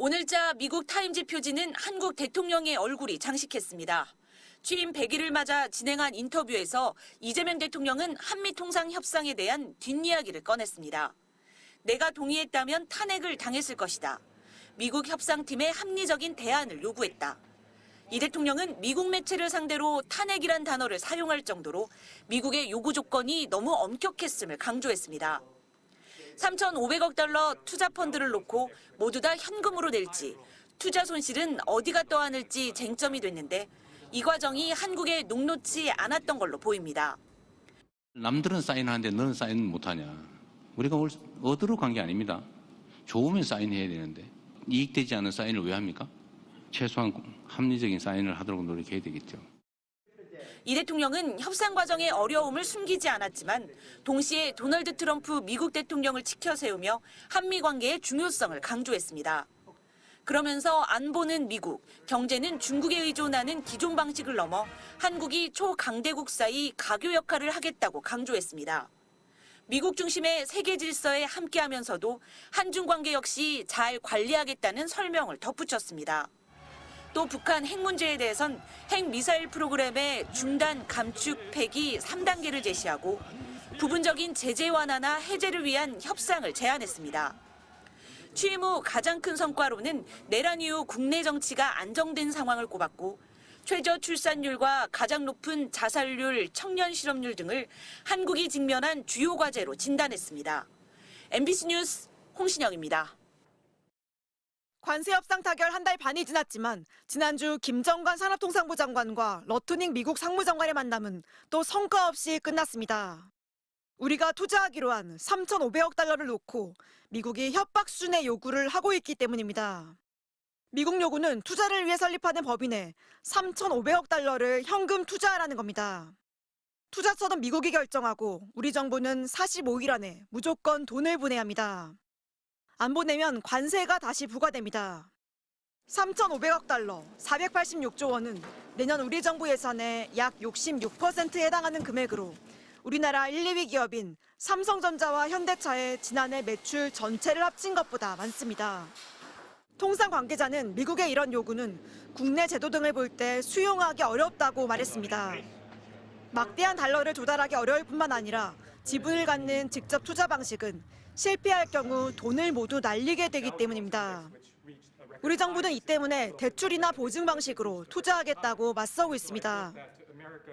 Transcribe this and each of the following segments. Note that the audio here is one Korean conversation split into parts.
오늘자 미국 타임지 표지는 한국 대통령의 얼굴이 장식했습니다. 취임 100일을 맞아 진행한 인터뷰에서 이재명 대통령은 한미통상 협상에 대한 뒷이야기를 꺼냈습니다. 내가 동의했다면 탄핵을 당했을 것이다. 미국 협상팀의 합리적인 대안을 요구했다. 이 대통령은 미국 매체를 상대로 탄핵이란 단어를 사용할 정도로 미국의 요구 조건이 너무 엄격했음을 강조했습니다. 3,500억 달러 투자 펀드를 놓고 모두 다 현금으로 낼지, 투자 손실은 어디가 떠안을지 쟁점이 됐는데 이 과정이 한국에 녹록지 않았던 걸로 보입니다. 남들은 사인하는데 너는 사인 못하냐. 우리가 얻으러 간 게 아닙니다. 좋으면 사인해야 되는데 이익되지 않은 사인을 왜 합니까? 최소한 합리적인 사인을 하도록 노력해야 되겠죠. 이 대통령은 협상 과정의 어려움을 숨기지 않았지만 동시에 도널드 트럼프 미국 대통령을 치켜 세우며 한미 관계의 중요성을 강조했습니다. 그러면서 안보는 미국, 경제는 중국에 의존하는 기존 방식을 넘어 한국이 초강대국 사이 가교 역할을 하겠다고 강조했습니다. 미국 중심의 세계 질서에 함께하면서도 한중 관계 역시 잘 관리하겠다는 설명을 덧붙였습니다. 또 북한 핵 문제에 대해선 핵미사일 프로그램의 중단, 감축, 폐기 3단계를 제시하고 부분적인 제재 완화나 해제를 위한 협상을 제안했습니다. 취임 후 가장 큰 성과로는 내란 이후 국내 정치가 안정된 상황을 꼽았고 최저 출산율과 가장 높은 자살률, 청년 실업률 등을 한국이 직면한 주요 과제로 진단했습니다. MBC 뉴스 홍신영입니다. 관세 협상 타결 한 달 반이 지났지만 지난주 김정관 산업통상부 장관과 러트닝 미국 상무장관의 만남은 또 성과 없이 끝났습니다. 우리가 투자하기로 한 3,500억 달러를 놓고 미국이 협박 수준의 요구를 하고 있기 때문입니다. 미국 요구는 투자를 위해 설립하는 법인에 3,500억 달러를 현금 투자하라는 겁니다. 투자처는 미국이 결정하고 우리 정부는 45일 안에 무조건 돈을 보내야 합니다. 안 보내면 관세가 다시 부과됩니다. 3,500억 달러, 486조 원은 내년 우리 정부 예산의 약 66%에 해당하는 금액으로 우리나라 1, 2위 기업인 삼성전자와 현대차의 지난해 매출 전체를 합친 것보다 많습니다. 통상 관계자는 미국의 이런 요구는 국내 제도 등을 볼 때 수용하기 어렵다고 말했습니다. 막대한 달러를 조달하기 어려울 뿐만 아니라 지분을 갖는 직접 투자 방식은 실패할 경우 돈을 모두 날리게 되기 때문입니다. 우리 정부는 이 때문에 대출이나 보증 방식으로 투자하겠다고 맞서고 있습니다.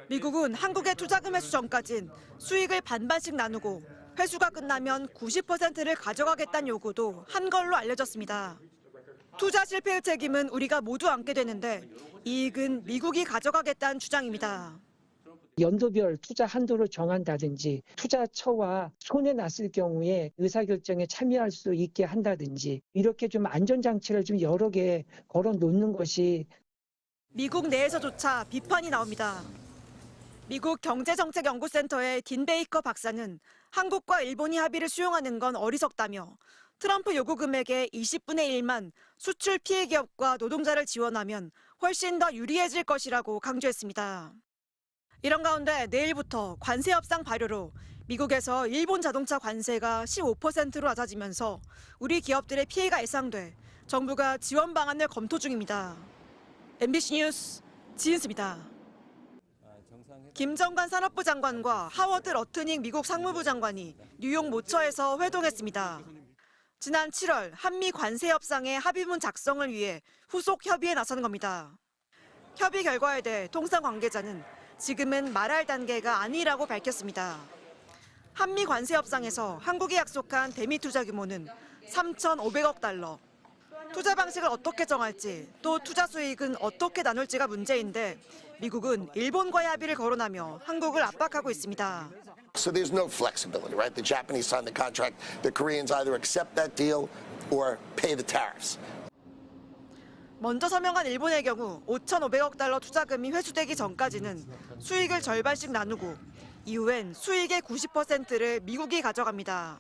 미국은 한국의 투자금 회수 전까진 수익을 반반씩 나누고 회수가 끝나면 90%를 가져가겠다는 요구도 한 걸로 알려졌습니다. 투자 실패의 책임은 우리가 모두 안게 되는데 이익은 미국이 가져가겠다는 주장입니다. 연도별 투자 한도를 정한다든지 투자처와 손해 났을 경우에 의사결정에 참여할 수 있게 한다든지 이렇게 좀 안전장치를 좀 여러 개 걸어놓는 것이 미국 내에서조차 비판이 나옵니다. 미국 경제정책연구센터의 딘 베이커 박사는 한국과 일본이 합의를 수용하는 건 어리석다며 트럼프 요구 금액의 20분의 1만 수출 피해 기업과 노동자를 지원하면 훨씬 더 유리해질 것이라고 강조했습니다. 이런 가운데 내일부터 관세 협상 발효로 미국에서 일본 자동차 관세가 15%로 낮아지면서 우리 기업들의 피해가 예상돼 정부가 지원 방안을 검토 중입니다. MBC 뉴스 지은수입니다. 김정관 산업부 장관과 하워드 러트닝 미국 상무부 장관이 뉴욕 모처에서 회동했습니다. 지난 7월 한미 관세 협상의 합의문 작성을 위해 후속 협의에 나선 겁니다. 협의 결과에 대해 통상 관계자는 지금은 말할 단계가 아니라고 밝혔습니다. 한미 관세 협상에서 한국이 약속한 대미 투자 규모는 3,500억 달러. 투자 방식을 어떻게 정할지 또 투자 수익은 어떻게 나눌지가 문제인데 미국은 일본과의 합의를 거론하며 한국을 압박하고 있습니다. So there's no flexibility, right? The Japanese signed the contract. The Koreans either accept that deal or pay the tariffs. 먼저 서명한 일본의 경우 5,500억 달러 투자금이 회수되기 전까지는 수익을 절반씩 나누고 이후엔 수익의 90%를 미국이 가져갑니다.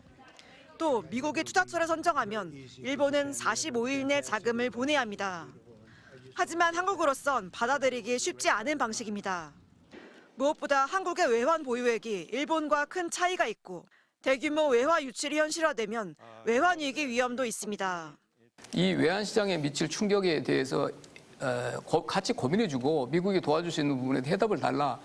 또 미국이 투자처를 선정하면 일본은 45일 내 자금을 보내야 합니다. 하지만 한국으로선 받아들이기 쉽지 않은 방식입니다. 무엇보다 한국의 외환 보유액이 일본과 큰 차이가 있고 대규모 외화 유출이 현실화되면 외환 위기 위험도 있습니다. 이 외환시장에 미칠 충격에 대해서 같이 고민해주고 미국이 도와줄 수 있는 부분에 해답을 달라.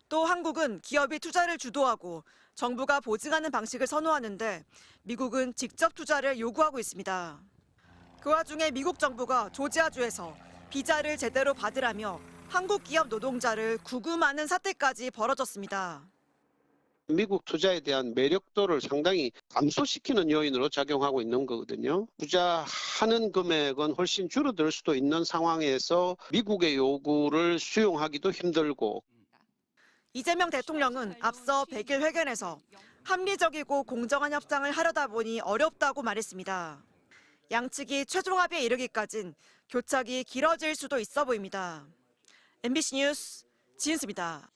또 한국은 기업이 투자를 주도하고 정부가 보증하는 방식을 선호하는데 미국은 직접 투자를 요구하고 있습니다. 그 와중에 미국 정부가 조지아주에서 비자를 제대로 받으라며 한국 기업 노동자를 구금하는 사태까지 벌어졌습니다. 미국 투자에 대한 매력도를 상당히 감소시키는 요인으로 작용하고 있는 거거든요. 투자하는 금액은 훨씬 줄어들 수도 있는 상황에서 미국의 요구를 수용하기도 힘들고. 이재명 대통령은 앞서 100일 회견에서 합리적이고 공정한 협상을 하려다 보니 어렵다고 말했습니다. 양측이 최종 합의에 이르기까진 교착이 길어질 수도 있어 보입니다. MBC 뉴스 지은수입니다.